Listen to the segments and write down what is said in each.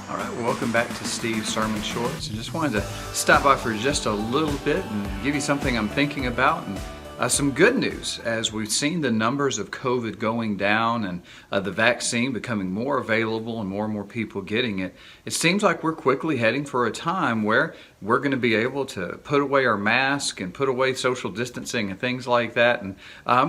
All right, well, welcome back to Steve's Sermon Shorts. I just wanted to stop by for just a little bit and give you something I'm thinking about, and some good news as we've seen the numbers of COVID going down and the vaccine becoming more available and more people getting it. It seems like we're quickly heading for a time where we're going to be able to put away our mask and put away social distancing and things like that. And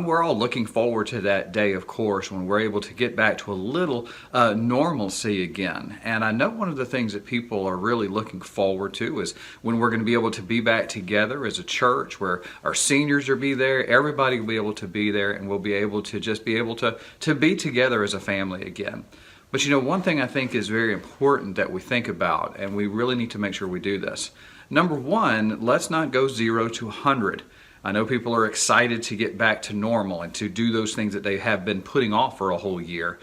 we're all looking forward to that day, of course, when we're able to get back to a little normalcy again. And I know one of the things that people are really looking forward to is when we're going to be able to be back together as a church, where our seniors will be there, everybody will be able to be there, and we'll be able to just be able to be together as a family again. But you know, one thing I think is very important that we think about, and we really need to make sure we do this. Number one, let's not go 0 to 100. I know people are excited to get back to normal and to do those things that they have been putting off for a whole year.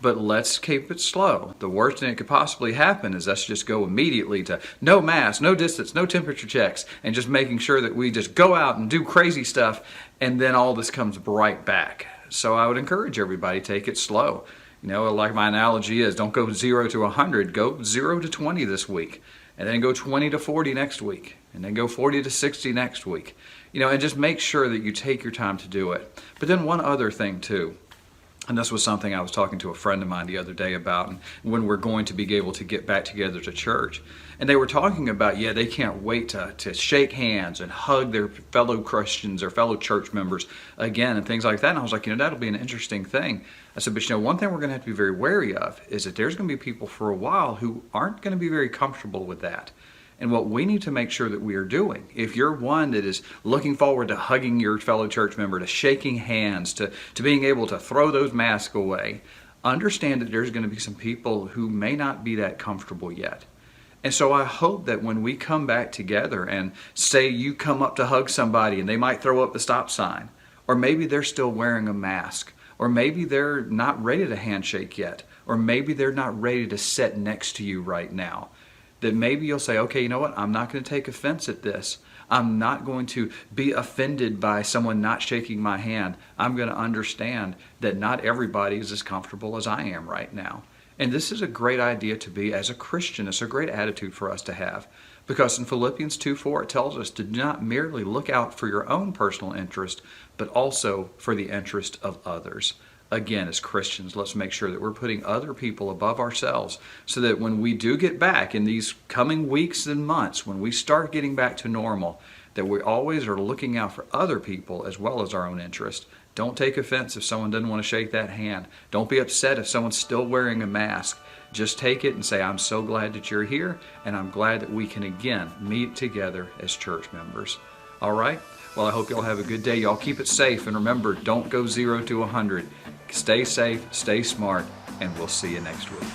But let's keep it slow. The worst thing that could possibly happen is us just go immediately to no mask, no distance, no temperature checks, and just making sure that we just go out and do crazy stuff, and then all this comes right back. So I would encourage everybody, take it slow. You know, like my analogy is, don't go 0 to 100, go 0 to 20 this week, and then go 20 to 40 next week, and then go 40 to 60 next week. You know, and just make sure that you take your time to do it. But then one other thing too, and this was something I was talking to a friend of mine the other day about, and when we're going to be able to get back together to church. And they were talking about, they can't wait to shake hands and hug their fellow Christians or fellow church members again and things like that. And I was like, that'll be an interesting thing. I said, but one thing we're going to have to be very wary of is that there's going to be people for a while who aren't going to be very comfortable with that. And what we need to make sure that we are doing, if you're one that is looking forward to hugging your fellow church member, to shaking hands, to being able to throw those masks away, understand that there's going to be some people who may not be that comfortable yet. And so I hope that when we come back together and say you come up to hug somebody and they might throw up the stop sign, or maybe they're still wearing a mask, or maybe they're not ready to handshake yet, or maybe they're not ready to sit next to you right now, that maybe you'll say, okay, you know what, I'm not going to take offense at this. I'm not going to be offended by someone not shaking my hand. I'm going to understand that not everybody is as comfortable as I am right now. And this is a great idea to be as a Christian. It's a great attitude for us to have. Because in Philippians 2:4, it tells us to not merely look out for your own personal interest, but also for the interest of others. Again, as Christians, let's make sure that we're putting other people above ourselves so that when we do get back in these coming weeks and months, when we start getting back to normal, that we always are looking out for other people as well as our own interest. Don't take offense if someone doesn't want to shake that hand. Don't be upset if someone's still wearing a mask. Just take it and say, I'm so glad that you're here, and I'm glad that we can again meet together as church members. All right? Well, I hope y'all have a good day. Y'all keep it safe, and remember, don't go 0 to 100. Stay safe, stay smart, and we'll see you next week.